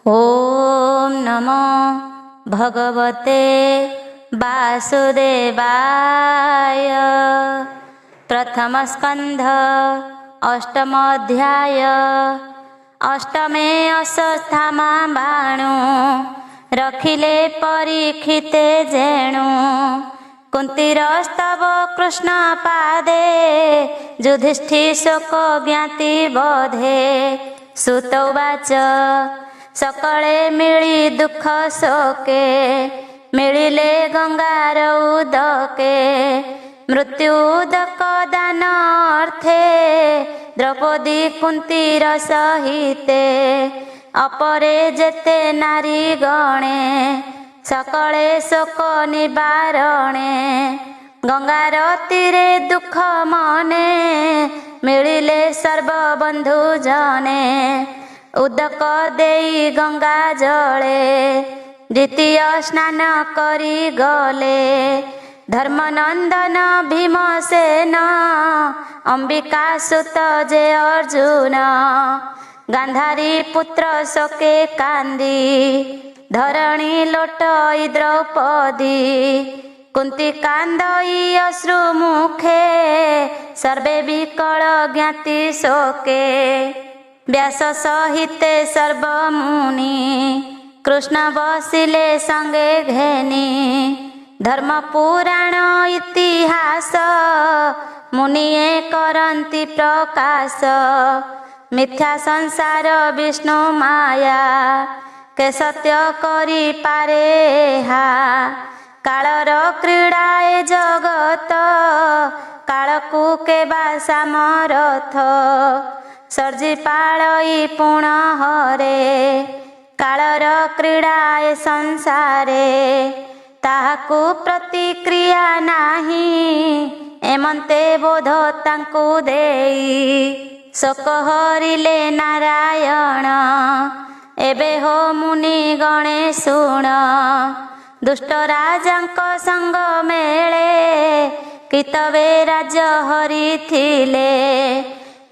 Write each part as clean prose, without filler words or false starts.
ओम नमो भगवते वासुदेवाय। प्रथम स्कंध अष्टम अध्याय। अष्टमे अश्वत्थामा बाणु रखिले परीक्षिते जेणु। कुंतीरस्तव कृष्ण पादे युधिष्ठिर शोक ज्ञाति बोधे। सुतौवाच सकळे मिली दुख शोके मिलिले गंगार उदके। मृत्युदक दान अर्थे द्रौपदी कुंतीर सहिते। अपरे जेते नारी गणे सकळे शोक निवारणे। गंगार तीरे दुख मने मिलिले सर्वबंधु जने। उदक देई गंगा जले द्वितीय स्नान करी गले। धर्मनंदन भीमसेन अंबिका सुत जे अर्जुन। गांधारी पुत्र शोके कांदी धरणी लोटई द्रौपदी। कुंती कांदई अश्रु मुखे सर्वे विकल ज्ञाति शोके। व्यास सहिते सर्वमुनि कृष्ण बसिले संगे घेनी। धर्म पुराण इतिहास मुनिए करंती प्रकाश। मिथ्या संसार विष्णु माया के सत्य करी पारे हा। कालर क्रीड़ा ए जगत कालकु केबा सामरथ। सर्जी पालई पुण हरे कालर क्रीड़ा ए संसारे। ताहाकु प्रतिक्रिया नाही एमंते बोध तांकु देई। शोक हरिले नारायण एबे हो मुनि गणे शुण। दुष्ट राजांक संग मेले कितवे राज्य हरिथिले।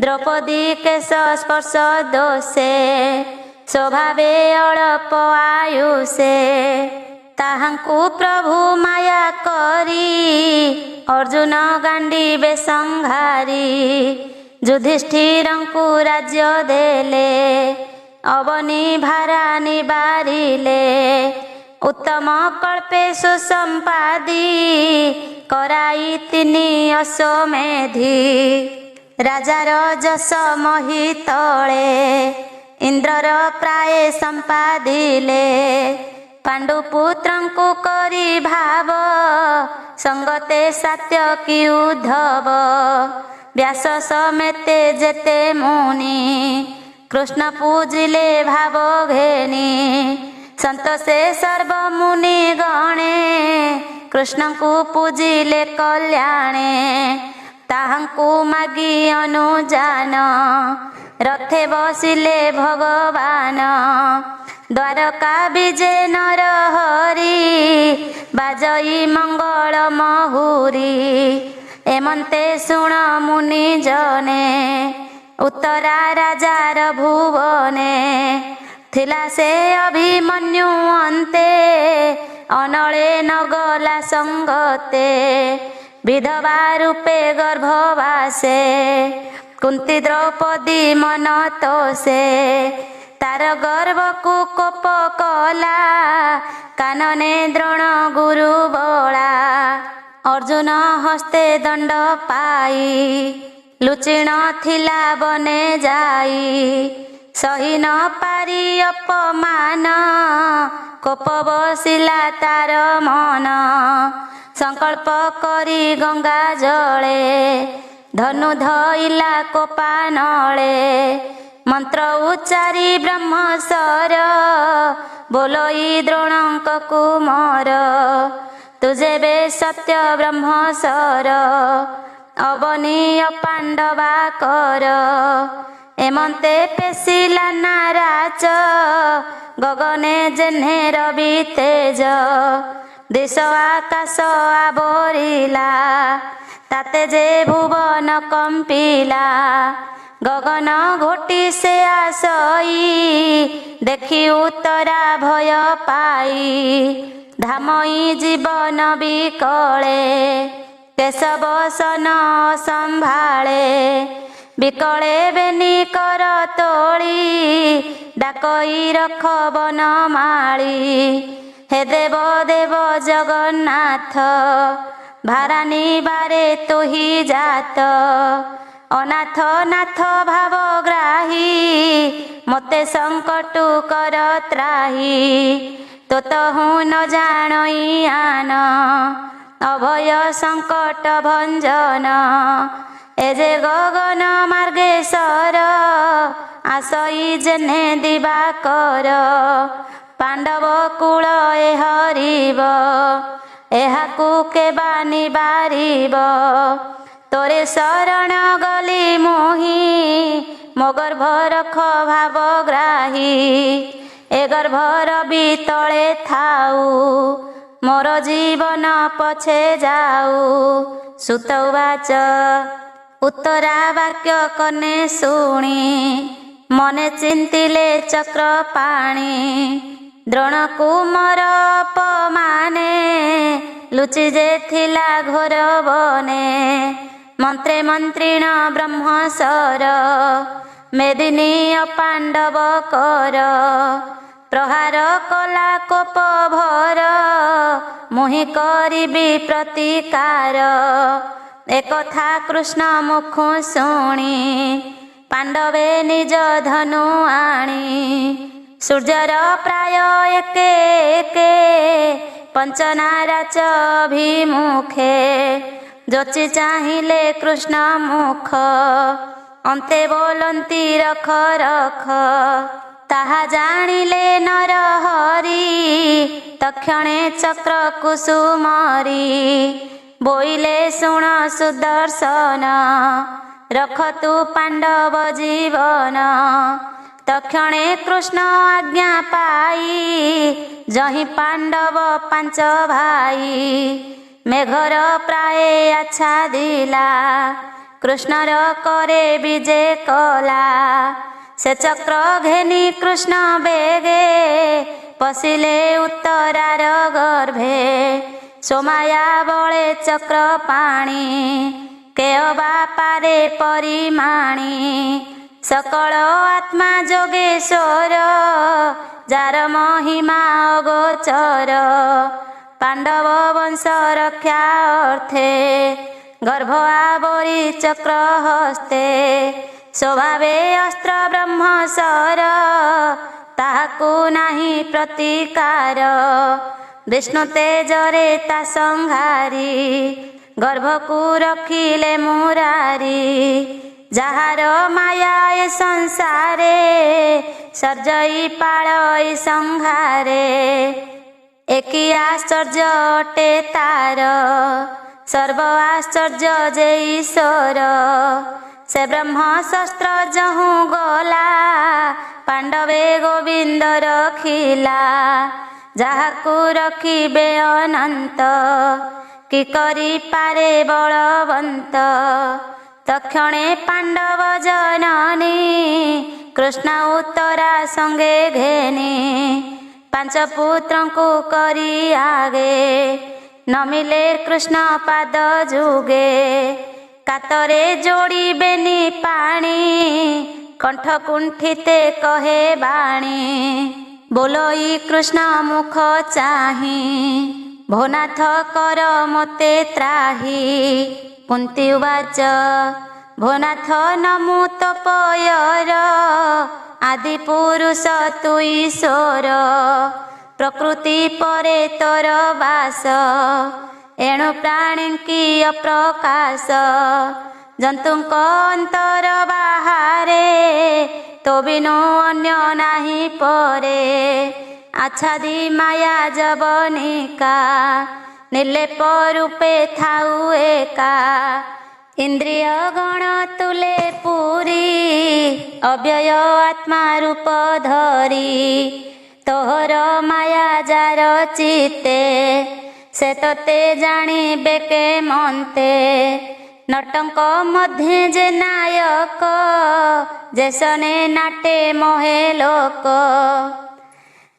द्रौपदी केश स्पर्श दोषे स्वभावे अल्प आयुषे। ताहांकु प्रभु माया करी अर्जुन गांडीवे संहारी। युधिष्ठिरंकु राज्य देले अवनी भारा निबारिले। उत्तम कल्पे सुसंपादी कराई तिनि अश्वमेधी। राजार जस मही तले इंद्रर प्राय संपादिले। पांडुपुत्रंकु करी भाव संगते सात्यकी उद्धव। व्यास समेते जेते मुनि कृष्ण पूजिले भाव घेनी। संतोषे सर्व मुनि गणे कृष्णंकु पूजिले कल्याणे। ताहांकु मागी अनुजान रथे बसिले भगवान। द्वारका विजे नर हरि बाजई मंगल महुरी। एमंते शुण मुनि जने उत्तरा राजार भुवने। थिला से अभिमन्यु अन्ते अनले नगला संगते। विधवा रूपे गर्भवासे कुंती द्रौपदी मन तोषे। तार गर्भ को कोप कला कानने द्रोण गुरु बोला। अर्जुन हस्ते दंड पाई लुचिण थिला बने जाई। सही न पारी अपमान कोप बसिला तार मन। संकल्प करी गंगा जले धनु धइला कोपा नले। मंत्र उच्चारी ब्रह्मस्वर बोलई द्रोणंक कुमार। तुझे बे सत्य ब्रह्मस्वर अवनीय पांडवा कर। एमंते पेशिला नाराच गगने जेन्हे रवि तेज। दिश आकाश आवरिला ताते जे भुवन कंपिला। गगन घोटी से आसई देखी उतरा भय पाई धामई जीवन बिकले केशव सन संभाळे बिकले बेनी कर तोली डाकई रख बनमाळी हे देव देव जगन्नाथ भारानी बारे तुही जात अनाथ नाथ भावग्राही मते संकटु कर त्राही तो तहु न जानई आन अभय संकट भंजन एजे गगन मार्गेश्वर आसई जेने दिवाकर पांडव कूल ए हरिब एहाकू केबा निबारिब तोरे शरण गली मोही मो गर्भ रख भावग्राही ए गर्भर भी तले थाऊ मोर जीवन पछे जाऊ सुतवाच उत्तरा वाक्य कने शुणी मने चिंतिले चक्र पाणी द्रोण कुमर अपमाने लुचि जे थिला घोर बने मंत्रे मंत्रिण ब्रह्मसर मेदिनी अपांडव कर प्रहार कला कोप भर मुहि करिबी प्रतिकार एकथा कृष्ण मुख शुणी पांडवे निज धनु आणी सूर्यर प्राय एके एके पंचनाराच अभिमुखे जोची चाहिले कृष्ण मुख अंते बोलंती रख रख ताहा जानिले नर हरि तक्षणे चक्र कुसुमरी बोइले शुण सुदर्शन रख तु पांडव जीवन तक्षणे कृष्ण आज्ञा पाई जहि पांडव पांच भाई मेघर प्राय आच्छादिला कृष्णर करे विजे कला से चक्र घेनी कृष्ण बेगे पशिले उत्तरार गर्भे सोमाया बळे चक्र पाणी केअबा पारे परिमाणी सकल आत्मा जोगेश्वर जार महिमा अगोचर पांडव वंश रक्षा अर्थे गर्भ आवरी चक्र हस्ते स्वभावे अस्त्र ब्रह्मसर ताहाकु नाही प्रतिकार विष्णु तेजरे ता संहारी गर्भकु रखिले मुरारी जाहार माया ए संसारे सर्जई पाळई संहारे एकी आश्चर्य अटे तार सर्व आश्चर्य जे ईश्वर से ब्रह्म शस्त्र जहु गला पांडवे गोविंद रखिला जाहाकु रखिबे अनंत कि करि पारे बलवंत तक्षणे पांडव जननी कृष्ण उत्तरा संगे घेनी पांच पुत्रंकु करी आगे नमिले कृष्ण पाद जुगे कातरे जोड़ी बेनी पाणी कंठ कुंठिते कहे बाणी बोलोई कृष्ण मुख चाही भोनाथ कर मते त्राही कुंती उवाच भोनाथ नमु तपयर आदि पुरुष तु ईश्वर प्रकृति परे तोर वास एणु प्राणी की अप्रकाश जंतुଙ୍କ अंतर बाहारे तो बिनु अन्य नाही परे आच्छादी माया जवनिका निर्लेप रूपे थाउ एका इंद्रिय गण तुले पूरी अव्यय आत्मा रूप धरी तोहर माया जार चिते से तते जानी बेके मनते नटंक मध्ये जे नायक, जेसने नाटे मोहे लोक।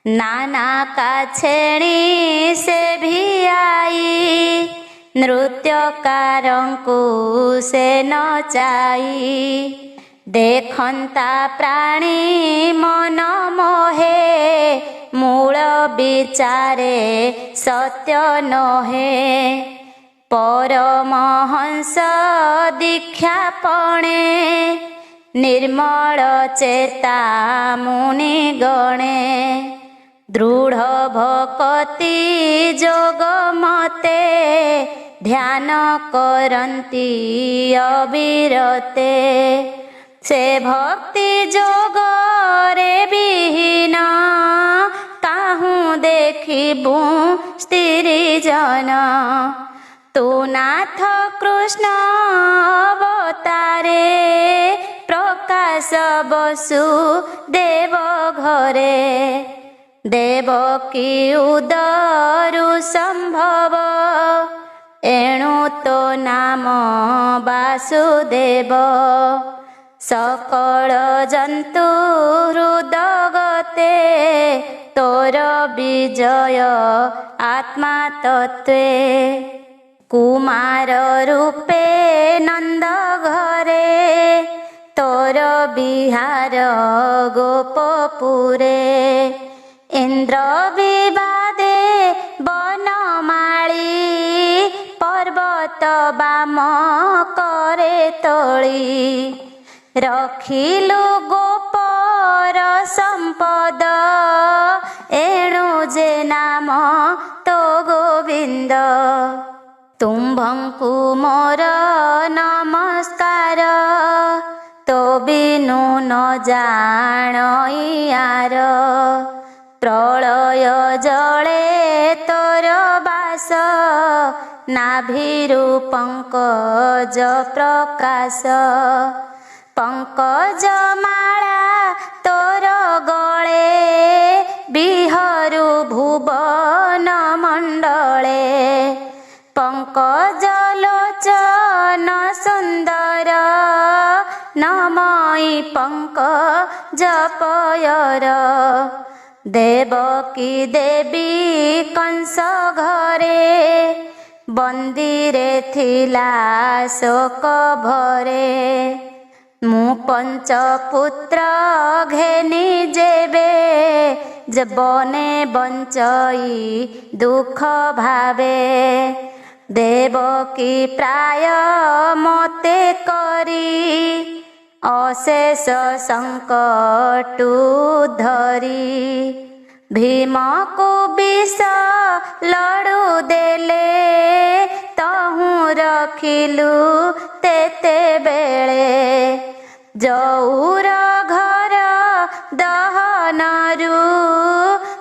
नाना का छेणी से भी आई, नृत्यकारंकु से नचाई। देखंता प्राणी मन मोहे, मूल विचारे सत्य नहे। परमहंस दीक्षा पणे, निर्मल चेता मुनि गणे। दृढ़ भक्ति जोग मते, ध्यान करंती अविरते। से भक्ति जोग रे विहीन, काहू देखिबू स्त्री जन। तू नाथ कृष्ण अवतारे, प्रकाश बसु देव घरे। देवकी उदरु संभव, एणु तो नाम वासुदेव। सकल जंतु हृदगते, तोर विजय आत्मा तत्वे। कुमार रूपे नंद घरे, तोर विहार गोपपुरे। इंद्र विवादे बनमाली, पर्वत बाम करे तोली। रखिलु गोपर संपद, एणु जे नाम तो गोविंद। तुम्भंकु मोर नमस्कार, तो बिनु न जाणइयार। प्रलय जले तोर बास, नाभिरु पंकज प्रकाश। पंकज माला तोर गळे, बिहरु भुवन मंडले। पंकज लोचन सुंदर, नमई पंकज पयर। देवकी देवी कंस घरे, बंदीरे थिला शोक भरे। मु पंच पुत्र घेनी जेबे, जबने बंचई दुख भावे। देवकी प्राय मते करी, अशेष संकटु धरी। भीम को विष लड़ू देले, तहु रखिलु तेते बेले। जौर घर दहनरु,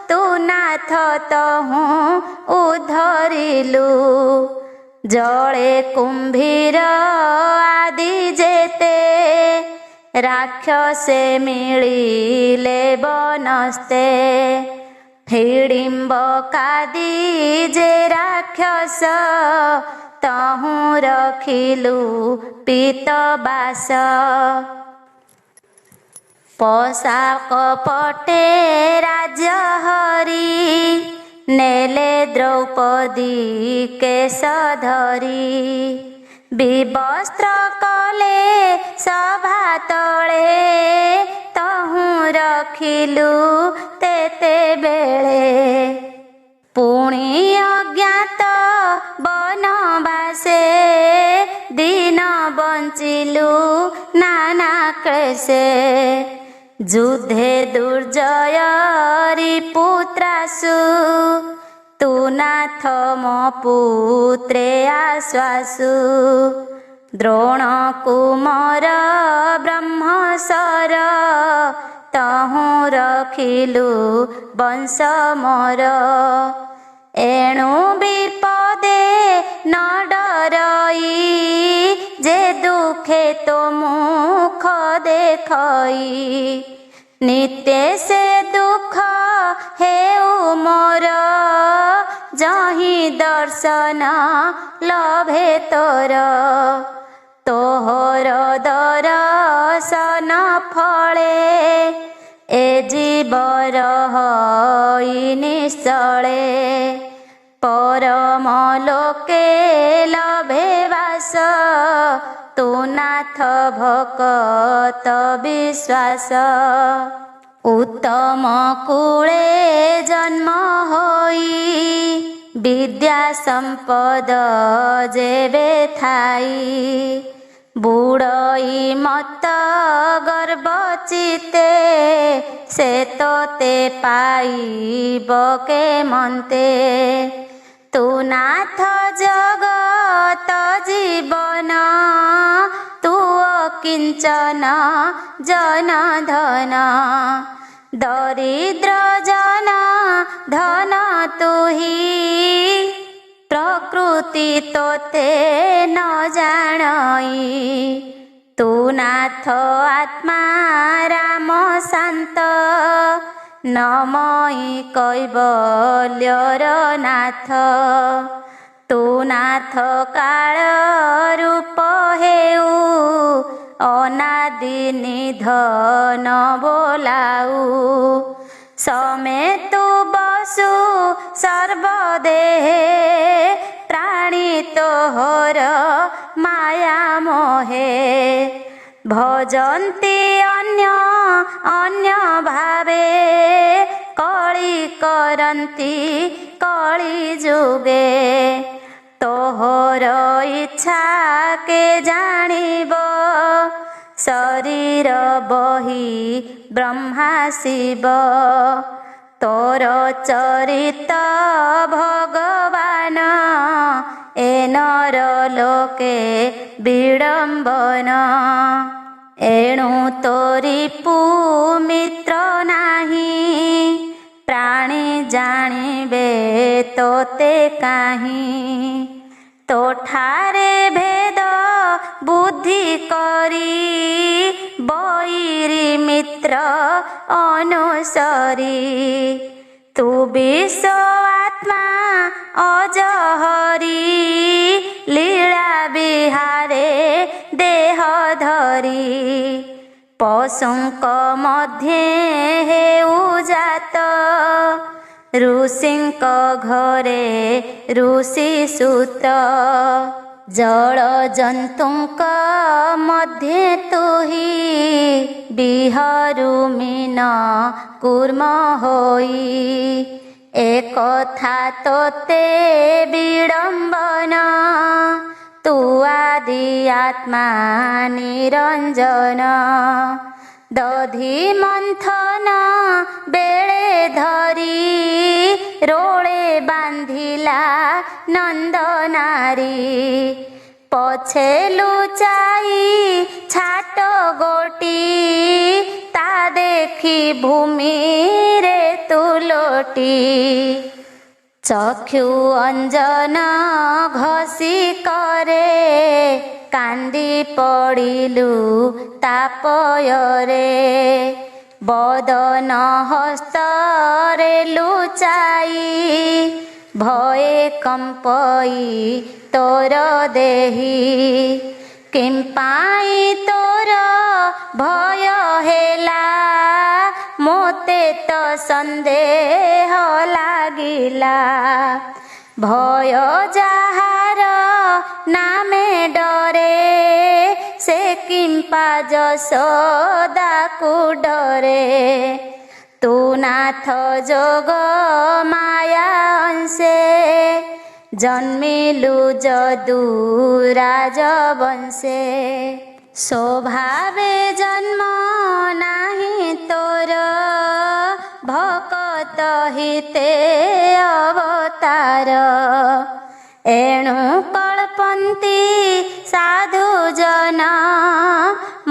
तू नाथ तहु उधरिलु। जले कुंभीर आदि जेते, राक्षसे मिलिले बनस्ते। हिडिंब कादी जे राक्षस, तहु रखिलु पीतबास। पोशाक पटे राज्य हरि, नेले द्रौपदी केश धरी। विवस्त्र कले सभा तले, तहु रखिलु तेते बेले। पुणी अज्ञात बनवासे, दिन बंचिलु नाना क्लेशे। युद्धे दुर्जय रिपुत्रासु, तू नाथ मो पुत्रे आश्वासु। द्रोण कुमार ब्रह्मसर, तहु रखिलु वंश मोर। एणु विपदे न डरई, जे दुखे तो मुख देखई। नित्य से दुख हेउ मोर, जहि दर्शन लभे तोर। ମୋର ଦର୍ଶନ ଫଳେ ଏ ଜୀବର ହୋଇ ନିଶ୍ଚଳେ ପରମ ଲୋକେ ଲଭେ ବାସ ତୁ ନାଥ ଭକତ ବିଶ୍ୱାସ ଉତ୍ତମ କୂଳେ ଜନ୍ମ ହୋଇ ବିଦ୍ୟା ସମ୍ପଦ ଯେବେ ଥାଇ ବୁଡ଼ଇ ମତ ଗର୍ବ ଚିତେ ସେ ତୋତେ ପାଇବ କେମନ୍ତେ ତୁ ନାଥ ଜଗତ ଜୀବନ ତୁ ଅକିଞ୍ଚନ ଜନ ଧନ ଦରିଦ୍ର ଜନ ଧନ ତୁହି ପ୍ରକୃତି ତୋତେ ନ ଜାଣଇ ତୁ ନାଥ ଆତ୍ମା ରାମ ଶାନ୍ତ ନମଇ କୈବଲ୍ୟର ନାଥ ତୁ ନାଥ କାଳ ରୂପ ହେଉ ଅନାଦି ନିଧନ ବୋଲାଉ ସମେତୁ ବସୁ ସର୍ବଦେହେ ପ୍ରାଣୀ ତୋହର ମାୟା ମୋହେ ଭଜନ୍ତି ଅନ୍ୟ ଅନ୍ୟ ଭାବେ କଳି କରନ୍ତି କଳି ଯୁଗେ ତୋହର ଇଚ୍ଛା କେ ଜାଣିବ ଶରୀର ବହି ବ୍ରହ୍ମା ଶିବ ତୋର ଚରିତ ଭଗବାନ ଏ ନର ଲୋକେ ବିଡ଼ମ୍ବନ ଏଣୁ ତୋରି ପୁମିତ୍ର ନାହିଁ ପ୍ରାଣୀ ଜାଣିବେ ତୋତେ କାହିଁ ତୋଠାରେ ଭେଦ ବୁଦ୍ଧି କରି ବୈରୀ ମିତ୍ର ଅନୁସରି ତୁ ବିଶ୍ୱ ଆତ୍ମା ଅଜହରି ଲୀଳା ବିହାରେ ଦେହ ଧରି ପଶୁଙ୍କ ମଧ୍ୟେ ହେଉ ଜାତ ଋଷିଙ୍କ ଘରେ ଋଷି ସୁତ ଜଳ ଜନ୍ତୁଙ୍କ ମଧ୍ୟେ ତୁହି ବିହରୁ ମୀନ କୁର୍ମ ହୋଇ ଏକଥା ତୋତେ ବିଡ଼ମ୍ବନ ତୁ ଆଦି ଆତ୍ମା ନିରଞ୍ଜନ ଦଧି ମନ୍ଥନ ବେଳେ ଧରି ରୋଳେ ବାନ୍ଧିଲା ନନ୍ଦ ନାରୀ ପଛେ ଲୁଚାଇ ଛାଟ ଗୋଟି ତା ଦେଖି ଭୂମିରେ ତୁଲୋଟି ଚକ୍ଷୁ ଅଞ୍ଜନ ଘଷି କରେ କାନ୍ଦି ପଡ଼ିଲୁ ତାପୟରେ ବଦନ ହସ୍ତରେ ଲୁଚାଇ ଭଏ କମ୍ପଇ ତୋର ଦେହି କିମ୍ପାଇଁ ତୋର ଭୟ ହେଲା ମୋତେ ତ ସନ୍ଦେହ ଲାଗିଲା ଭୟ ଯାହାର ନାମେ ଡରେ ସେ କିମ୍ପା ଯଶୋଦାକୁ ଡରେ ତୁ ନାଥ ଯୋଗ ମାୟା ଅଂଶେ ଜନ୍ମିଲୁ ଯଦୁ ରାଜବଂଶେ ସ୍ୱଭାବେ ଜନ୍ମ ନାହିଁ ତୋର ଭକତ ହିତେ ଅବତାର ଏଣୁ କଳ୍ପନ୍ତି ସାଧୁ ଜନ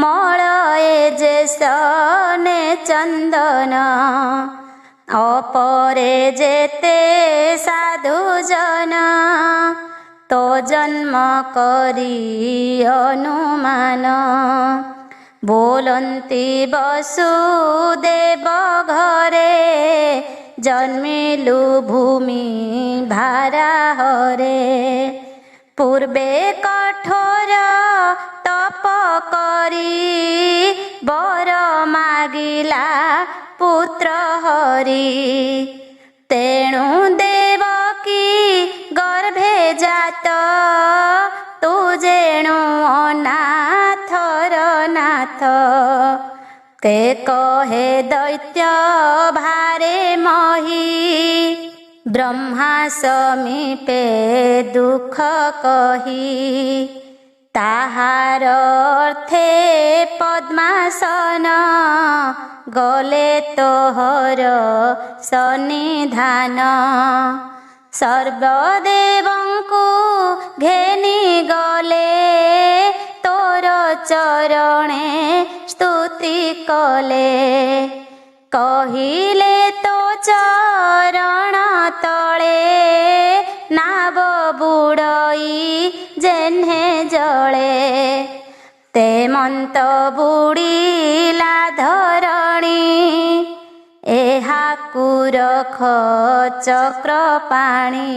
ମଳଏ ଯେ ସନେ ଚନ୍ଦନ ଅପରେ ଯେତେ ସାଧୁ ଜନ ତୋ ଜନ୍ମ କରି ଅନୁମାନ ବୋଲନ୍ତି ବସୁଦେବ ଘରେ ଜନ୍ମିଲୁ ଭୂମି ଭାରାହରେ ପୂର୍ବେ କଠୋର ତପ बर मागिला पुत्र हरि। तेणु देवकी गर्भे जात तू जेणु अनाथर नाथ। के कहे दैत्य भारे मही ब्रह्मा समीपे दुख कही। ताहार अर्थे पद्मासन गले तोहर सन्निधान। सर्वदेवंकु घेनी गले तोर चरणे स्तुति कले। कहिले तो चरण तले नाव बुड़ई जेन्हे जले। ते मन्त बुड़ीला धरणी एहाकु रख चक्र पाणी।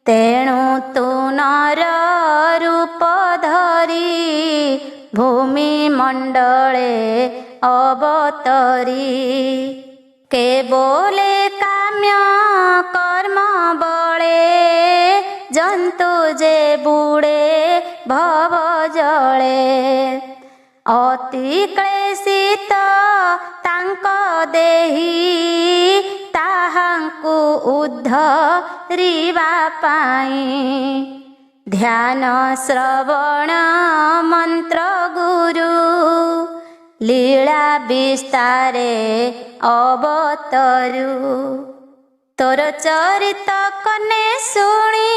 तेणु तू नर रूप धरी भूमि मंडले अवतरी। केवले काम्य कर्म बळे जंतु जे बुड़े भव जळे। अति क्लेशित तांक देही ताहांकु उद्धरिवा पाई। ध्यान श्रवण मंत्र गुरु लीला विस्तारे अवतरु। तोर चरित कने शुणी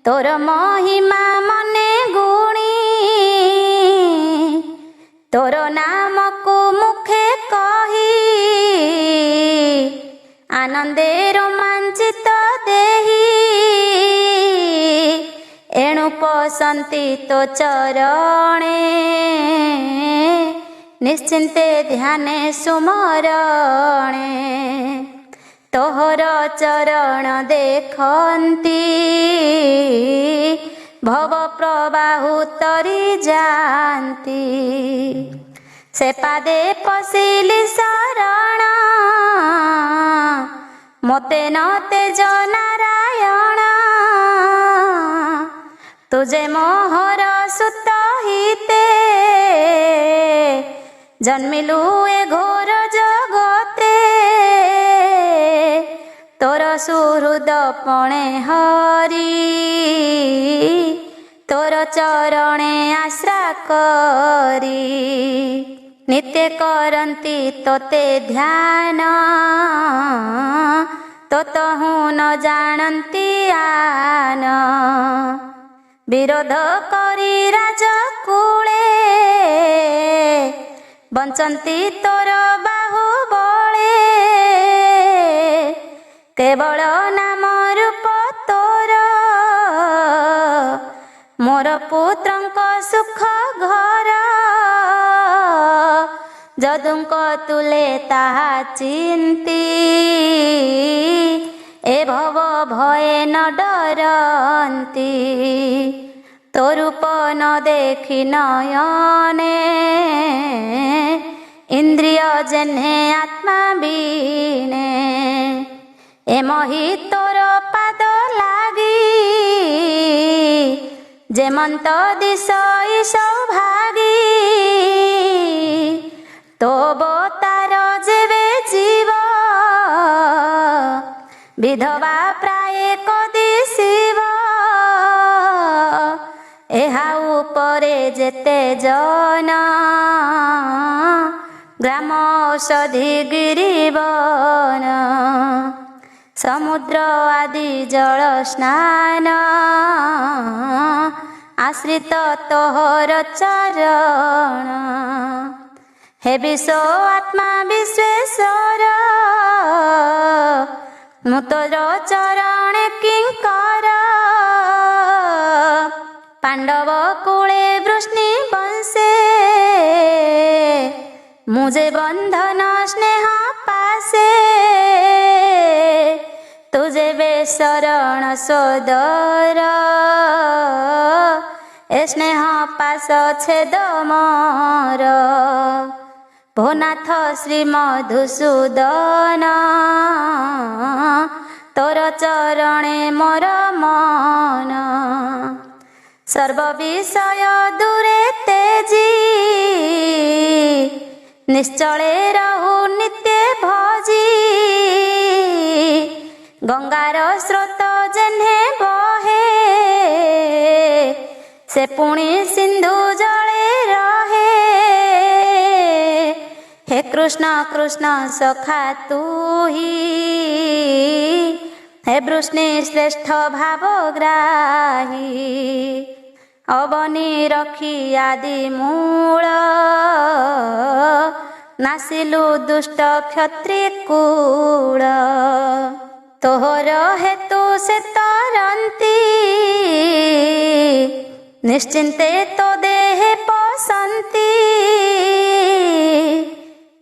तोर महिमा मने गुणी। तोर नाम को मुखे कही आनंदे रोमांचित देही। एणु पसंती तो चरणे निश्चिंते ध्याने सुमरणे। तोहर चरण देखंती भव प्रबाहु तरी जानती। से पादे पशिली शरण मोते न तेज नारायण। तुझे मोहर सुत हिते जन्मिलु ए घोर जगते। तोर सुहृद पणे हरि तोर चरणे आश्रा करी। नित्य करंती तोते ध्यान तो तहु न जानती आन। विरोध करी राजकूले बंचंती तोर बाहुबले। केवल नाम रूप तोर मोर पुत्रंक सुख घर। जदुंक तुले ताहा चिंती ए भव भये न डरंती। तो रूप न देखी नयने इंद्रिय जेन्हे आत्मा बीने। ए मही तोर पाद लागी जेमंत दिश सौभागी। तो बतार जेवे जीव विधवा प्राय कदी शिव। एहा उपरे जेते जन ग्राम औषधि गिरिवन। समुद्र आदि जल स्नान आश्रित तोहर चरण। हे विश्व आत्मा विश्वेश्वर मु तोर चरण किंकर। पांडव कूले वृष्णि वंशे मुझे बंधन स्नेह पासे। तुझे वे शरण सोदर ଏ ସ୍ନେହ ପାଶ ଛେଦ ମୋର ଭୋନାଥ ଶ୍ରୀ ମଧୁସୂଦନ ତୋର ଚରଣେ ମୋର ମନ ସର୍ବ ବିଷୟ ଦୂରେ ତେଜି ନିଶ୍ଚଳେ ରହୁ ନିତ୍ୟ ଭଜି ଗଙ୍ଗାର ସ୍ରୋତ ଯେହ୍ନେ ବହେ ସେ ପୁଣି ସିନ୍ଧୁ ଜଳେ ରହେ हे कृष्ण कृष्ण सखा तुही हे वृष्णि श्रेष्ठ भावग्राही अवनी रखी आदि मूल नासिलु दुष्ट क्षत्रि कूल तोहर हेतु से तरंती निश्चिंते तो देह पसंती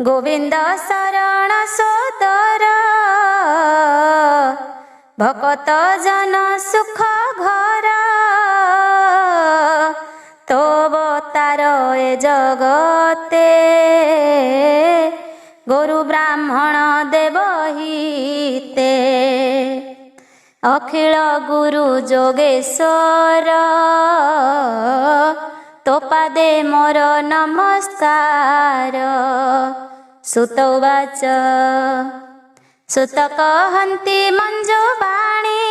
गोविंद शरण सोदर भकत जन सुख घर तो अवतार ए जगते गुरु ब्राह्मण देवहिते अखिल गुरु जोगेश्वर तो पादे मोर नमस्कार सुत उवाच सुत कहन्ति मंजु बाणी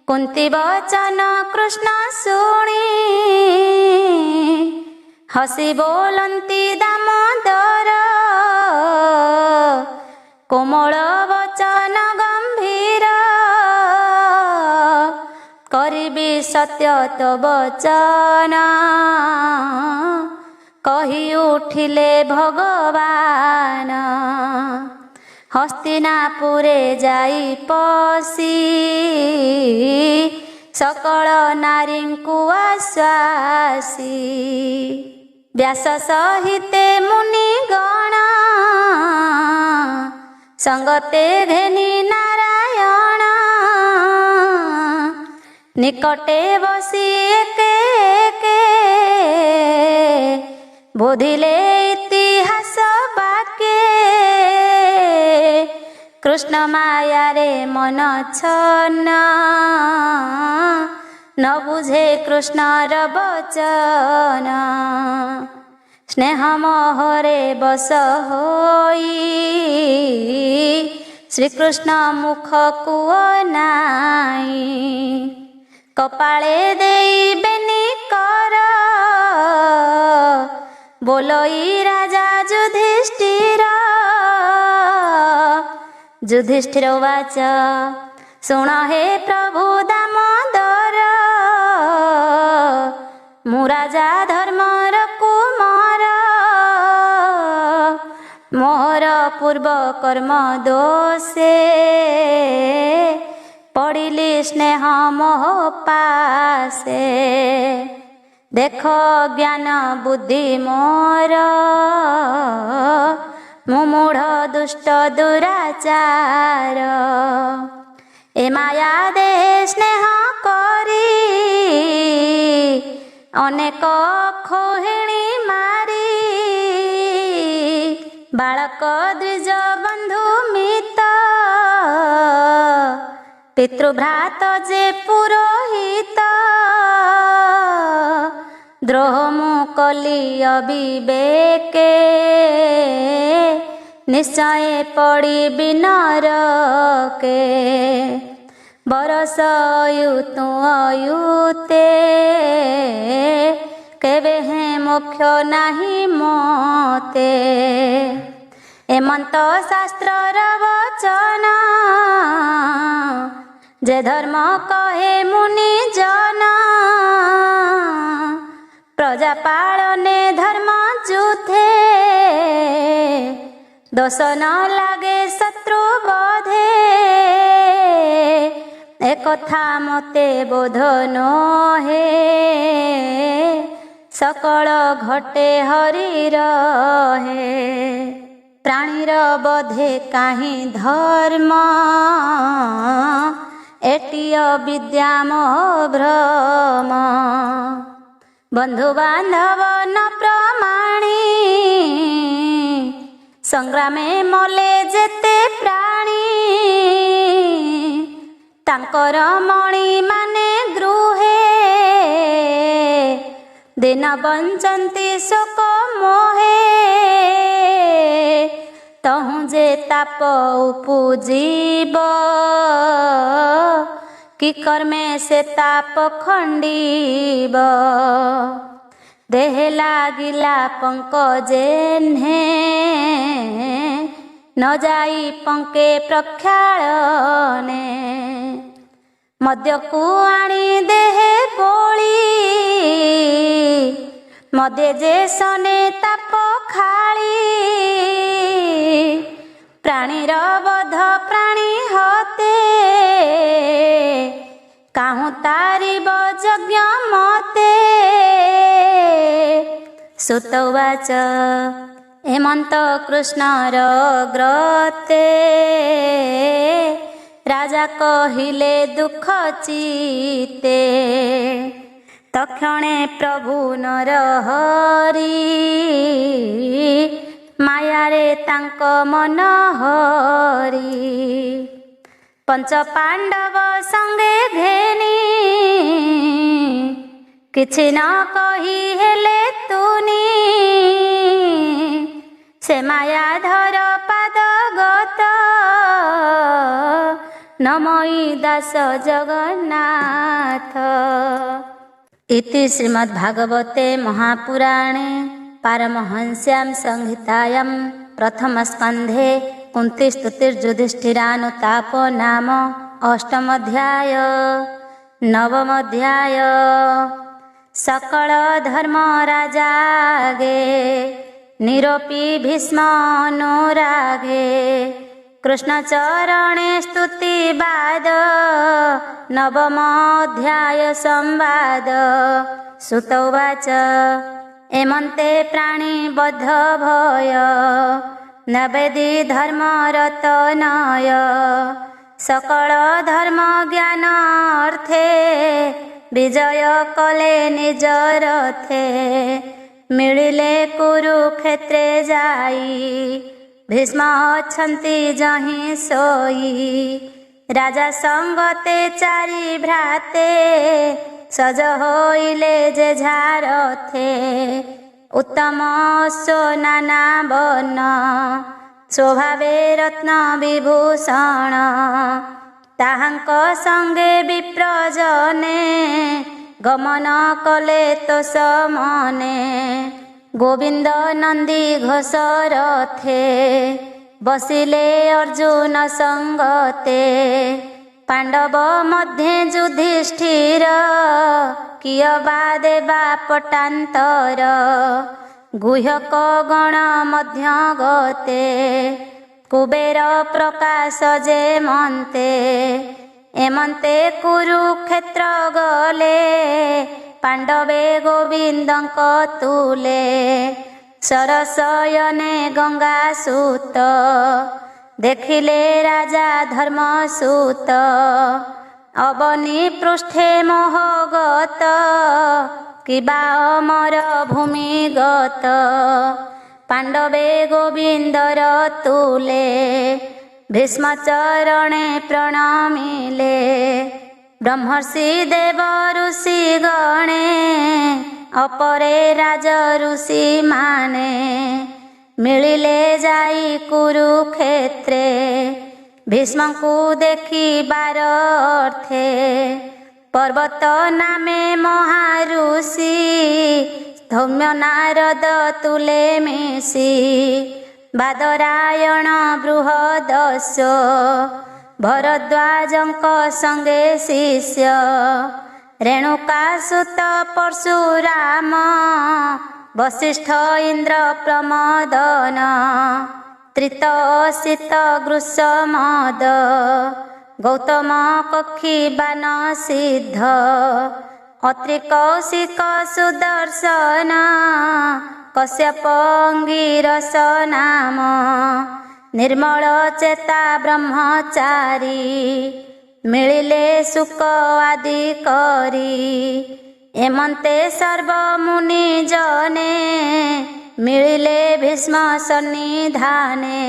कुंती वचन कृष्ण शुणी हसी बोलन्ति दामोदर कोमल वचन गंभीर करिबि सत्य तो वचन कही उठिले भगवान हस्तिनापुरे जाई पसी सकल नारींकु आश्वासी व्यास सहिते मुनि गण संगते घेनी नारायण निकटे बसी एके एके बोधिले इतिहास बाके कृष्ण माया रे मन छन्न न बुझे कृष्णर वचन स्नेह मोहरे बस होई श्रीकृष्ण मुख कुओ नाई कपाळे देई बेनी कर बोलोई राजा युधिष्ठिर युधिष्ठिर उवाच शुण हे प्रभु दामोदर मु राजा धर्मर कुमार मोर पूर्व कर्म दोषे पड़िली स्नेह मोह पासे देख ज्ञान बुद्धि मोर मुमूढ़ दुष्ट दुराचार ए माया दे स्नेह करी अनेक खोहिणी मारी बालक द्विज बंधु मित पितृभ्रात जे पुरोहित द्रोह मु कली अविवेके निश्चय पड़ी बिनरके बरस अयुतु अयुते केवे हैं मोक्ष नाही मोते एमंत शास्त्रर वचन जे धर्म कहे मुनि जन प्रजा पालने धर्म जुथे दोष न लागे शत्रु बधे एकथा मते बोध न हे सकल घटे हरि रहे प्राणीर बधे काहि धर्म एटिय विद्याम भ्रम बंधु बांधव न प्रमाणी संग्रामे मले जेते प्राणी तांकर मणि माने गृहे दिन बंचंती शोक मोहे तहु जे ताप उपजीव कि कर्मे से ताप खंडीब देह लागिला पंकजेन्हे न जाई पंके प्रक्षालने मद्यकु आणी देहे बोली मदे जे सने ताप खाली प्राणीर बध प्राणी हते काहू तारिब यज्ञ मते सुतवाच हेमंत कृष्णर ग्रते राजा कहिले दुख चिते तक्षणे प्रभु नरहरि मायारे तांक मन हरि पंच पांडव संगे घेनी किछि न कही हेले तुनी से मायाधर पाद गत नमयी दास जगन्नाथ। इति श्रीमद्भागवते महापुराणे पारमहंस्यां संहितायां प्रथमस्कन्धे कुन्तीस्तुतिर्युधिष्ठिरानुतापो नाम अष्टमोऽध्याय। नवमोऽध्याय सकल धर्म राजागे निरोपी भीष्म अनुरागे कृष्णचरणे स्तुतिवाद नवमोऽध्याय संवाद। सुतोवाच एमन्ते प्राणी बद्ध भय नवेदी धर्मरतनय सकल धर्म ज्ञान अर्थे विजय कले निज रथे मिलिले कुरुक्षेत्रे जाई भीष्म अछन्ति जहि सोई राजा संगते चारि भ्राते सज होइले जे झारथे उत्तम अश्व नाना बन स्वभावे रत्न विभूषण ताहांक संगे विप्रजने गमन कले तो समने गोविंद नंदी घोष रथे बसिले अर्जुन संगते पांडव मध्ये युधिष्ठिर कियबा देवा पटान्तर गुह्यक गण मध्य गते कुबेर प्रकाश जे मन्ते एमन्ते कुरुक्षेत्र गले पांडवे गोविंदଙ୍କ तुले सरसयने गंगा सूत देखिले राजा धर्मसूत अवनी पृष्ठे मोहगत किबा अमर भूमिगत पांडवे गोविंदर तुले भीष्मचरणे प्रणमिले ब्रह्मर्षि देव ऋषि गणे अपरे राज ऋषि माने मिलिले जाई कुरुक्षेत्रे भीष्मଙ୍କୁ देखिबार अर्थे पर्वत नामे महाऋषि धौम्य नारद तुले मिशि बादरायण बृहदस्य भरद्वाजଙ୍କ संगे शिष्य रेणुकासुत परशुराम वसिष्ठ इंद्र प्रमदन त्रितसित गृषमद गौतम कक्षी बान सिद्ध अत्रि कौशिक सुदर्शन कश्यप अंगिरस नाम निर्मल चेता ब्रह्मचारी ମିଳିଲେ ସୁକ ଆଦି କରି। ଏମନ୍ତେ ସର୍ବମୁନି ଜନେ ମିଳିଲେ ଭୀଷ୍ମ ସନ୍ନିଧାନେ।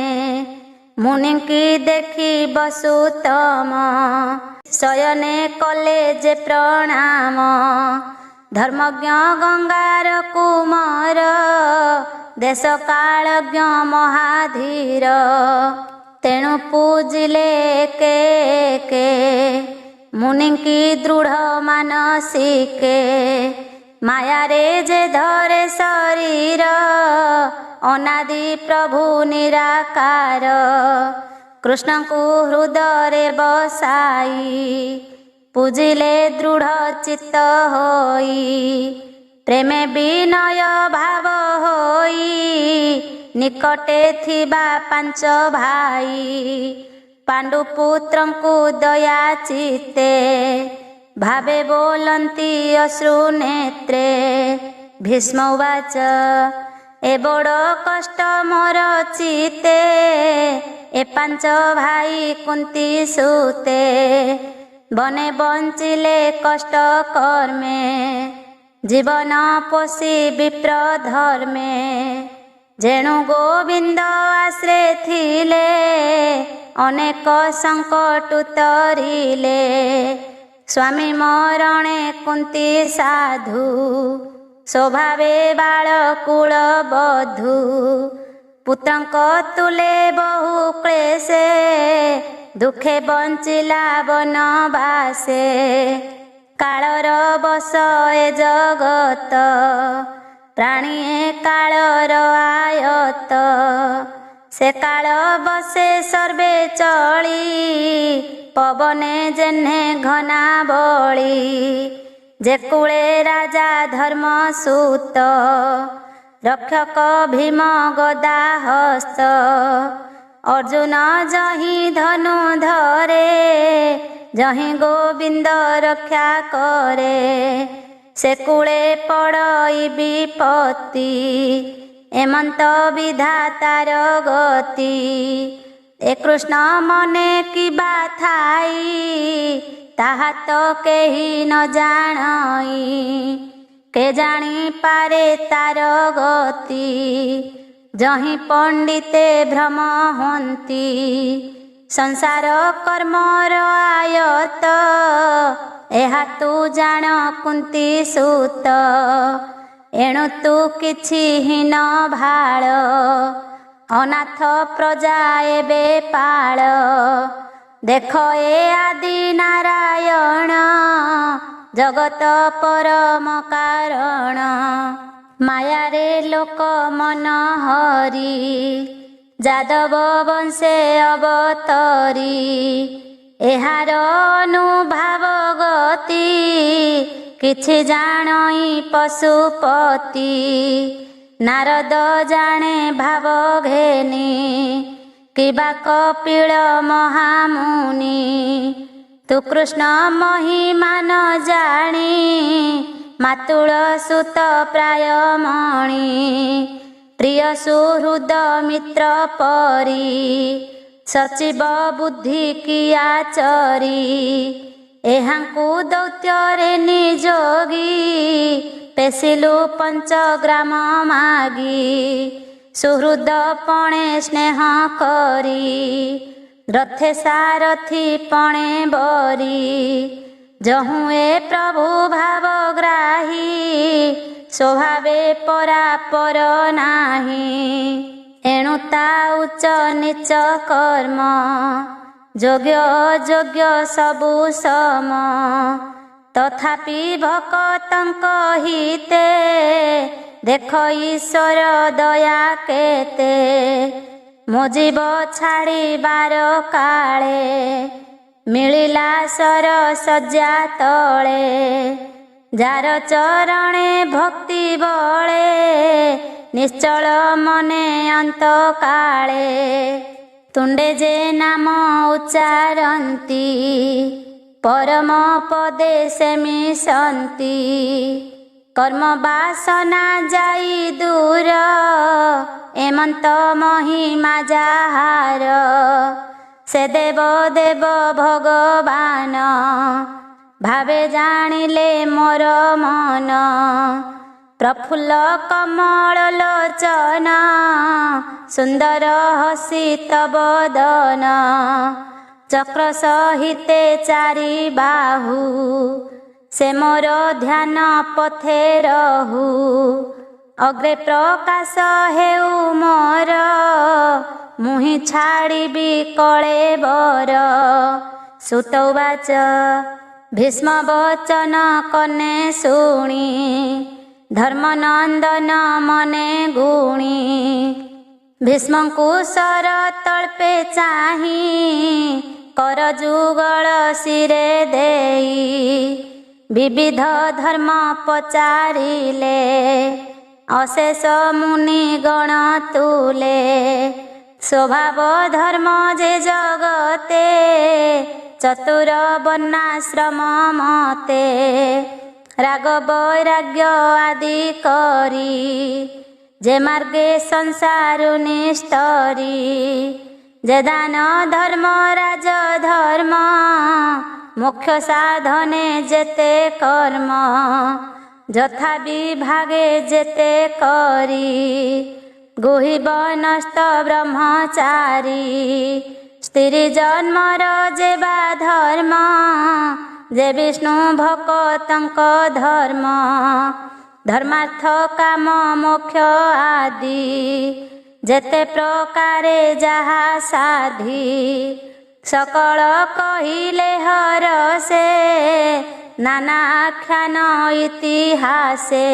ମୁନିଙ୍କି ଦେଖି ବସୁତମ ଶୟନେ କଲେ ଯେ ପ୍ରଣାମ। ଧର୍ମଜ୍ଞ ଗଙ୍ଗାର କୁମାର ଦେଶ କାଳଜ୍ଞ ମହାଧୀର। ତେଣୁ ପୂଜିଲେ କେ ମୁନିଙ୍କି ଦୃଢ଼ ମାନସିକେ। ମାୟାରେ ଯେ ଧରେ ଶରୀର ଅନାଦି ପ୍ରଭୁ ନିରାକାର। କୃଷ୍ଣଙ୍କୁ ହୃଦୟରେ ବସାଇ ପୂଜିଲେ ଦୃଢ଼ ଚିତ୍ତ ହୋଇ। ପ୍ରେମେ ବିନୟ ଭାବ ହୋଇ ନିକଟେ ଥିବା ପାଞ୍ଚ ଭାଇ। ପାଣ୍ଡୁପୁତ୍ରଙ୍କୁ ଦୟା ଚିତ୍ତେ ଭାବେ ବୋଲନ୍ତି ଅଶ୍ରୁ ନେତ୍ରେ। ଭୀଷ୍ମ ଉବାଚ ଏ ବଡ଼ କଷ୍ଟ ମୋର ଚିତେ। ଏ ପାଞ୍ଚ ଭାଇ କୁନ୍ତି ସୁତେ ବନେ ବଞ୍ଚିଲେ କଷ୍ଟ କର୍ମେ। ଜୀବନ ପୋଷି ବିପ୍ର ଧର୍ମେ। ଯେଣୁ ଗୋବିନ୍ଦ ଆଶ୍ରେ ଥିଲେ ଅନେକ ସଙ୍କଟ ତରିଲେ। ସ୍ୱାମୀ ମରଣେ କୁନ୍ତି ସାଧୁ ସ୍ୱଭାବେ ବାଳକୁଳ ବଧୂ। ପୁତ୍ରଙ୍କ ତୁଲେ ବହୁ କ୍ଲେଶେ ଦୁଃଖେ ବଞ୍ଚିଲା ବନବାସେ। କାଳର ବଶ ଏ ଜଗତ ପ୍ରାଣୀଏ କାଳର ଆୟତ। ସେ କାଳ ବସେ ସର୍ବେ ଚଳି ପବନେ ଯେହ୍ନେ ଘନା ବଳି। ଯେ କୂଳେ ରାଜା ଧର୍ମ ସୂତ ରକ୍ଷକ ଭୀମ ଗଦା ହସ୍ତ। ଅର୍ଜୁନ ଯହିଁ ଧନୁ ଧରେ ଯହିଁ ଗୋବିନ୍ଦ ରକ୍ଷା କରେ। ସେ କୂଳେ ପଡ଼ଇ ବିପତ୍ତି ଏମନ୍ତ ବିଧାତାର ଗତି। ଏ କୃଷ୍ଣ ମନେ କିବା ଥାଇ ତାହା ତ କେହି ନ ଜାଣଇ। କେ ଜାଣିପାରେ ତାର ଗତି ଯହିଁ ପଣ୍ଡିତେ ଭ୍ରମ ହୁଅନ୍ତି। ସଂସାର କର୍ମର ଆୟତ ଏହା ତୁ ଜାଣ କୁନ୍ତି ସୁତ। ଏଣୁ ତୁ କିଛି ହୀନ ଭାଳ ଅନାଥ ପ୍ରଜା ଏବେ ପାଳ। ଦେଖ ଏ ଆଦି ନାରାୟଣ ଜଗତ ପରମ କାରଣ। ମାୟାରେ ଲୋକ ମନ ହରି ଯାଦବ ବଂଶେ ଅବତରି। ଏହାର ଅନୁଭାବ ଗତି କିଛି ଜାଣଇ ପଶୁପତି। ନାରଦ ଜାଣେ ଭାବ ଘେନି କିବା କପିଳ ମହାମୁନି। ତୁ କୃଷ୍ଣ ମହିମା ନ ଜାଣି ମାତୁଳ ସୁତ ପ୍ରାୟ ମଣି। ପ୍ରିୟ ସୁହୃଦ ମିତ୍ର ପରି ସଚିବ ବୁଦ୍ଧି କିଆ ଚରି। ଏହାଙ୍କୁ ଦୈତ୍ୟରେ ନିଯୋଗୀ ପେଶିଲୁ ପଞ୍ଚଗ୍ରାମ ମାଗି। ସୁହୃଦ ପଣେ ସ୍ନେହ କରି ରଥେ ସାରଥି ପଣେ ବରି। ଯହୁଁ ଏ ପ୍ରଭୁ ଭାବ ଗ୍ରାହୀ ସ୍ୱଭାବେ ପରାପର ନାହିଁ। ଏଣୁ ତା ଉଚ୍ଚ ନିଚ କର୍ମ ଯୋଗ୍ୟ ଅଯୋଗ୍ୟ ସବୁ ସମ। ତଥାପି ଭକତଙ୍କ ହିତେ ଦେଖ ଈଶ୍ୱର ଦୟା କେତେ। ମୋ ଜୀବ ଛାଡ଼ିବାର କାଳେ ମିଳିଲା ସର ଶଯ୍ୟା ତଳେ। ଯାର ଚରଣେ ଭକ୍ତି ବଳେ ନିଶ୍ଚଳ ମନେ ଅନ୍ତ କାଳେ। ତୁଣ୍ଡେ ଯେ ନାମ ଉଚ୍ଚାରନ୍ତି ପରମ ପଦେ ସେ ମିଶନ୍ତି। କର୍ମ ବାସନା ଯାଇ ଦୂର ଏମନ୍ତ ମହିମା ଯାହାର। ସେ ଦେବ ଦେବ ଭଗବାନ, ଭାବେ ଜାଣିଲେ ମୋର ମନ। ପ୍ରଫୁଲ୍ଲ କମଳ ଲୋଚନ, ସୁନ୍ଦର ହସିତ ବଦନ। ଚକ୍ର ସହିତେ ଚାରି ବାହୁ, ସେ ମୋର ଧ୍ୟାନ ପଥେ ରହୁ। ଅଗ୍ରେ ପ୍ରକାଶ ହେଉ ମୋର, ମୁହିଁ ଛାଡ଼ିବି କଳେବର। ସୁତ ଉବାଚ ଭୀଷ୍ମ ବଚନ କନେ ଶୁଣି, ଧର୍ମନନ୍ଦନ ମନେ ଗୁଣି। ଭୀଷ୍ମଙ୍କୁ ଶର ତଳ୍ପେ ଚାହିଁ, କର ଯୁଗଳ ଶିରେ ଦେଇ। ବିବିଧ ଧର୍ମ ପଚାରିଲେ, ଅଶେଷ ମୁନି ଗଣ ତୁଲେ। ସ୍ୱଭାବ ଧର୍ମ ଯେ ଜଗତେ, ଚତୁର ବର୍ଣ୍ଣାଶ୍ରମ ମତେ। ରାଗ ବୈରାଗ୍ୟ ଆଦି କରି, ଯେ ମାର୍ଗେ ସଂସାରୁ ନିସ୍ତରି। ଯେ ଦାନ ଧର୍ମ ରାଜ ଧର୍ମ, ମୋକ୍ଷ ସାଧନେ ଯେତେ କର୍ମ। ଯଥା ବିଭାগে ଯେତେ କରି, ଗୁହିବ ନଷ୍ଟ ବ୍ରହ୍ମଚାରୀ। ସ୍ତ୍ରୀ ଜନ୍ମର ଯେ ବା ଧର୍ମ, ଯେ ବିଷ୍ଣୁ ଭକତଙ୍କ ଧର୍ମ। ଧର୍ମାର୍ଥ କାମ ମୋକ୍ଷ ଆଦି, ଯେତେ ପ୍ରକାରେ ଯାହା ସାଧି। ସକଳ କହିଲେ ହରସେ, ନାନା ଆଖ୍ୟାନ ଇତିହାସେ।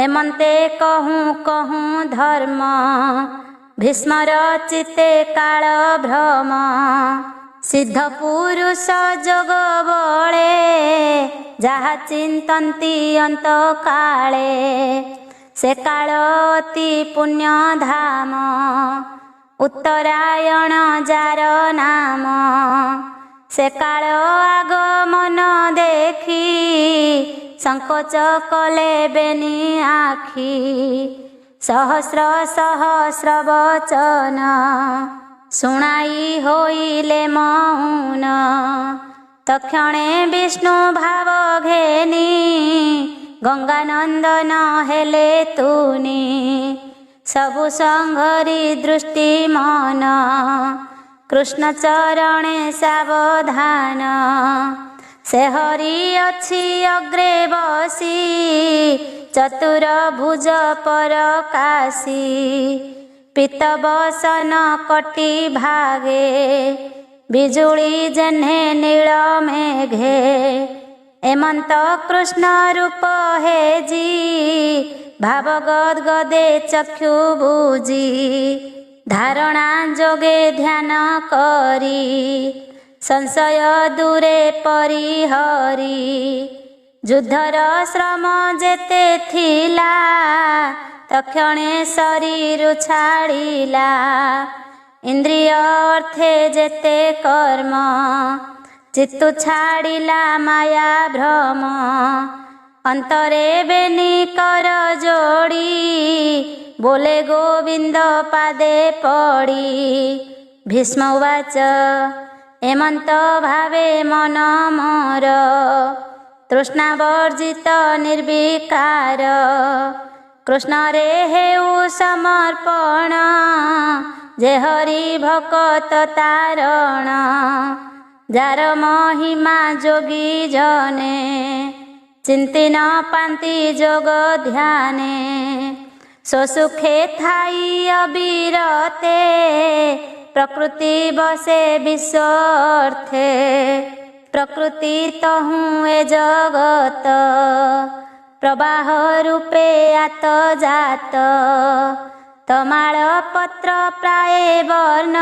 ଏମନ୍ତେ କହୁଁ କହୁଁ ଧର୍ମ, ଭୀଷ୍ମର ଚିତ୍ତେ କାଳ ଭ୍ରମ। ସିଦ୍ଧ ପୁରୁଷ ଯୋଗ ବଳେ, ଯାହା ଚିନ୍ତନ୍ତି ଅନ୍ତ କାଳେ। ସେ କାଳ ଅତି ପୁଣ୍ୟ ଧାମ, ଉତ୍ତରାୟଣ ଯାର ନାମ। ସେ କାଳ ଆଗମନ ଦେଖି, ସଂକୋଚ କଲେ ବେନି ଆଖି। ସହସ୍ର ସହସ୍ର ବଚନ, ଶୁଣାଇ ହୋଇଲେ ମୌନ। ତକ୍ଷଣେ ବିଷ୍ଣୁ ଭାବ ଘେନି, ଗଙ୍ଗାନନ୍ଦନ ହେଲେ ତୁନି। ସବୁ ସଂଘରି ଦୃଷ୍ଟି ମନ, କୃଷ୍ଣ ଚରଣେ ସାବଧାନ। ସେ ହରି ଅଛି ଅଗ୍ରେ ବସି, ଚତୁର ଭୁଜ ପରକାଶୀ। ପିତ ବସନ କଟି ଭାଗେ, ବିଜୁଳି ଜହ୍ନେ ନୀଳ ମେଘେ। ଏମନ୍ତ କୃଷ୍ଣ ରୂପ ହେଜି, ଭାବ ଗଦଗଦେ ଚକ୍ଷୁ ବୁଜି। ଧାରଣା ଯୋଗେ ଧ୍ୟାନ କରି, ସଂଶୟ ଦୂରେ ପରିହରି। ଯୁଦ୍ଧର ଶ୍ରମ ଯେତେ ଥିଲା, ତକ୍ଷଣେ ଶରୀରୁ ଛାଡ଼ିଲା। ଇନ୍ଦ୍ରିୟ ଅର୍ଥେ ଯେତେ କର୍ମ, ଚିତ୍ତୁ ଛାଡ଼ିଲା ମାୟା ଭ୍ରମ। ଅନ୍ତରେ ବେନି କର ଯୋଡ଼ି, ବୋଲେ ଗୋବିନ୍ଦ ପାଦେ ପଡ଼ି। ଭୀଷ୍ମ ଉବାଚ ଏମନ୍ତ ଭାବେ ମନ ମୋର, ତୃଷ୍ଣା ବର୍ଜିତ ନିର୍ବିକାର। କୃଷ୍ଣରେ ହେଉ ସମର୍ପଣ, ଯେ ହରି ଭକତ ତାରଣ। ଯାର ମହିମା ଯୋଗୀ ଜନେ, ଚିନ୍ତି ନ ପାନ୍ତି ଯୋଗ ଧ୍ୟାନେ। ସୁଖେ ଥାଇ ଅବିରତେ, ପ୍ରକୃତି ବସେ ବିଶ୍ୱ ଅର୍ଥେ। ପ୍ରକୃତି ତହୁଁ ଏ ଜଗତ, ପ୍ରବାହ ରୂପେ ଆତ ଜାତ। ତମାଳ ପତ୍ର ପ୍ରାୟ ବର୍ଣ୍ଣ,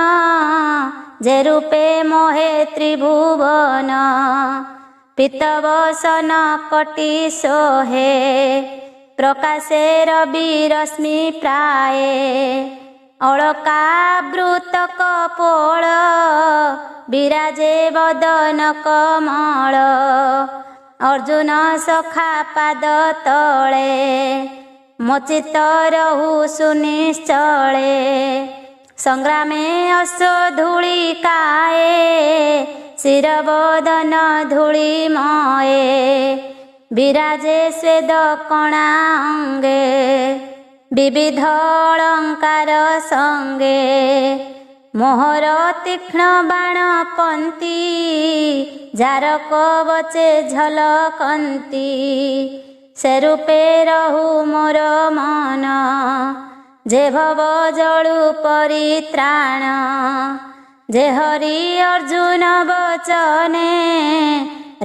ଯେ ରୂପେ ମୋହେ ତ୍ରିଭୁବନ। ପିତ ବସନ କଟି ସୋହେ, ପ୍ରକାଶେ ରବି ରଶ୍ମି ପ୍ରାଏ। ଅଳକାବୃତ କପୋଳ, ବିରାଜେ ବଦନ କମଳ। ଅର୍ଜୁନ ସଖା ପାଦ ତଳେ, ମୋ ଚିତ୍ତ ରହୁ ସୁନିଶ୍ଚଳେ। संग्रामे अश्व धूलिकाए शिरबदन धूलिमये विराजे स्वेद कणा अंगे विविध अलंकार संगे मोहर तीक्ष्ण बाण पंती जार कवचे झलकंती से रूपे रहु मोर मन जे भव जळु परित्राण जे हरि अर्जुन वचने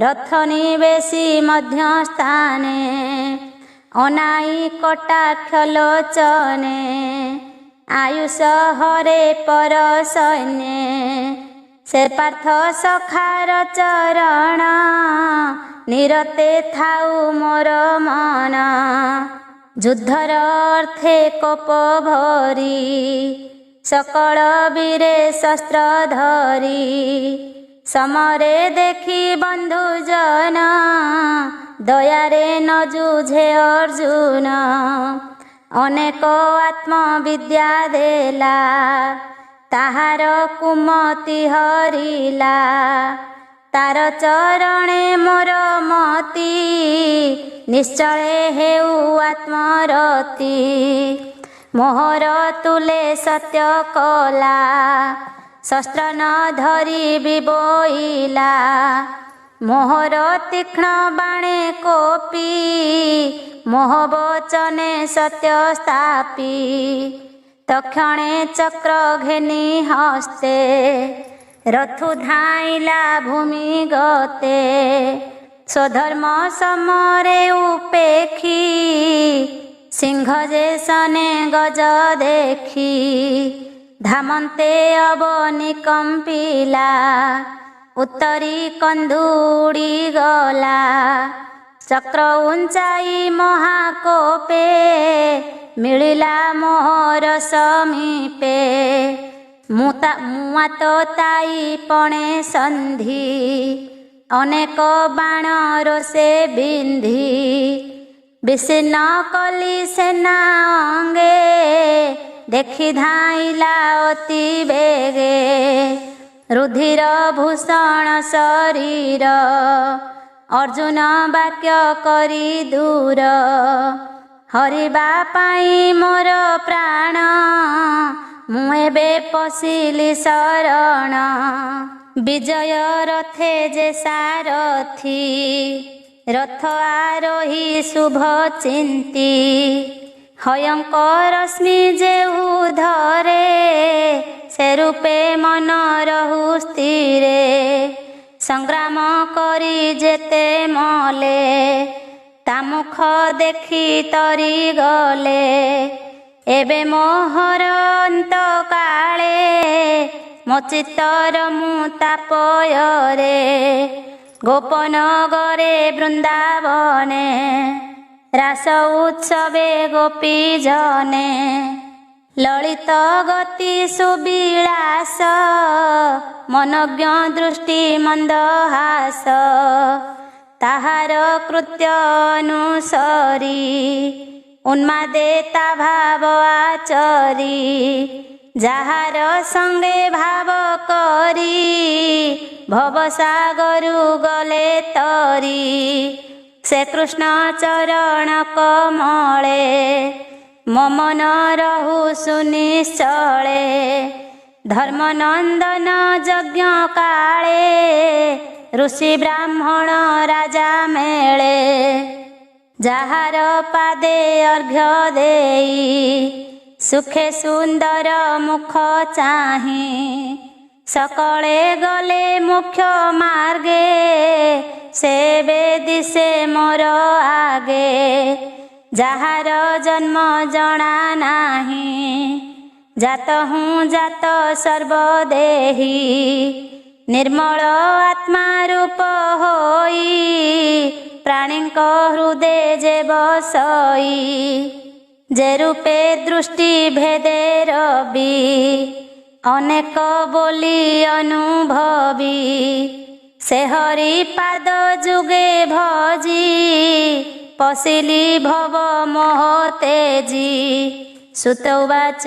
रथ निवेशी मध्य स्थाने अनाई कटाक्ष लोचने आयुष हरे पर सैन्य से पार्थ सखार चरण निरते थाउ मोर मन युद्धर अर्थे कोप भरी सकल वीरे शस्त्र धरी समरे देखी बंधुजन दयारे न जुझे अर्जुन अनेक आत्मविद्या देला ताहार कुमति हरिला तार चरणे मोर मति निश्चले हेउ आत्मरति मोहर तुले सत्य कला शस्त्र न धरी विबोइला मोहर तीक्ष्ण बाणे कोपी मोह वचने सत्य स्थापी तक्षणे चक्र घेनी हस्ते रथु धाइला भूमि गते स्वधर्म समरे उपेखी सिंह जेसने गज देखी धामन्ते अवनिकम्पिला उत्तरी कंधुड़ी गला चक्र उंचाई महाकोपे मिलिला मोहर समीपे मुआ तो ताई पणे संधि अनेक बाण रोषे बिंधी विषीर्ण कली सेना अंगे देखि धाइला अति बेगे रुधिर भूषण शरीर अर्जुन वाक्य करी दूर हरिबा पाई मोर प्राण मु एबे पशिली शरण विजय रथे जे सारथी रथ आरोही शुभ चिंती हयंकर रश्मि जेहु धरे से रूपे मन रहु स्थिरे संग्राम करी जेते मले ता मुख देखी तरी गले एबे मोहर अंत काले मो चित्तर मु तापୟରେ गोपनगरे वृंदावने रास उत्सवे गोपी जने ललित गति सुविलास मनज्ञ दृष्टि मंदहास ताहार कृत्य अनुसरी उन्मादे ता भाव आचरी जाहार संगे भाव करी भवसागरु गले तरी से कृष्ण चरण कमले मो मन रहु सुनिश्चले धर्मनंदन यज्ञ काले ऋषि ब्राह्मण राजा मेले जाहार पादे अर्घ्य देई सुखे सुंदर मुख चाहि सकले गले मुख्य मार्गे से दिशे मोर आगे जाहार जन्म जना नाही जात हूँ जात सर्वदेही निर्मल आत्मा रूप होई प्राणी हृदय जे बसई जे रूपे दृष्टि भेदे रवि अनेक बोली अनुभवी से हरि पाद जुगे भजी पशिली भव मोह तेजी सुतवाच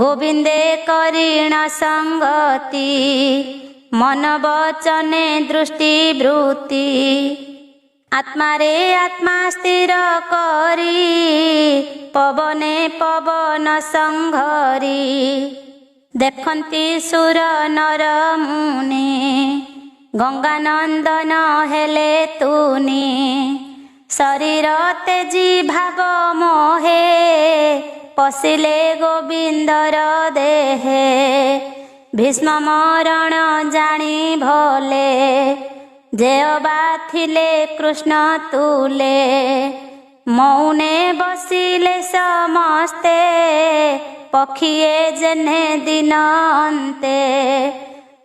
गोविंदे करीण संगति मन वचने दृष्टि वृत्ति आत्मारे आत्मा स्थिर करी पवने पवन संघरी देखंती सुर नर मुनि गंगानंदन हेले तुनि शरीर तेजी भाव मोहे पशिले गोविंदर देहे भीष्म मरण जानी भले जेअबा थिले कृष्ण तुले मौने बसिले समस्ते पक्षिए जेने दिन अन्ते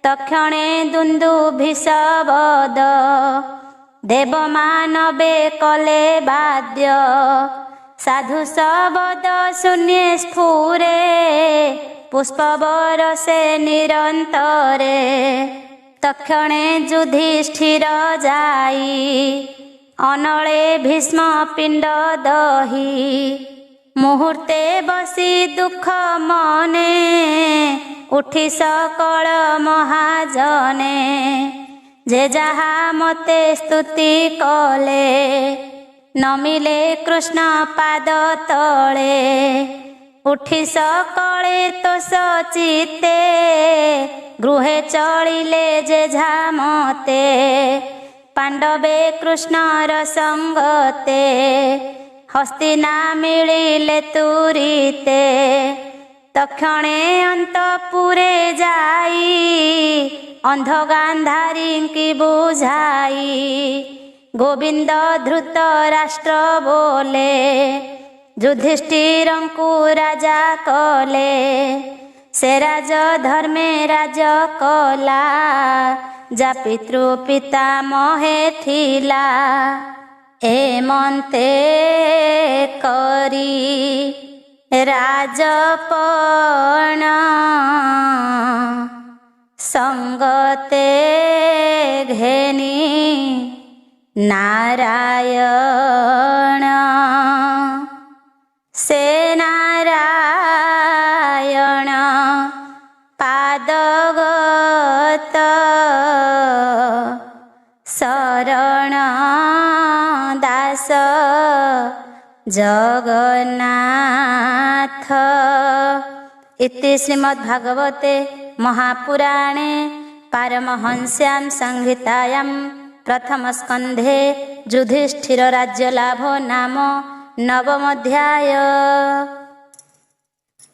तक्षणे दुन्दुभि शब्द देवमानवे कले बाद्य साधु शब्द शून्य स्फुरे पुष्प बरसे निरंतरे तक्षणे युधिष्ठिर जाई अनले भीष्म पिंड दही मुहूर्ते बसी दुख मने उठी सकल महाजने जे जहा मते स्तुति कले नमिले कृष्ण पाद तले उठी सकले तो सचिते गृहे चलिले जे झामते पांडवे कृष्णर संगते हस्तिना मिलिले तुरीते तक्षणे अंतपुरे जाई अंध गांधारी की बुझाई गोविंद धृत राष्ट्र बोले युधिष्ठिरंकु राजा कले से राज धर्मे राज कला जा पितृ पिता महे थिला एमंते करी राजपण संगते घेनी नारायण से नारायण पादगत शरण दास जगन्नाथ। इति श्रीमद्भागवते महापुराणे पारमहंस्यां संहितायां प्रथमस्कन्धे युधिष्ठिर राज्यलाभ नाम नवमोऽध्याय।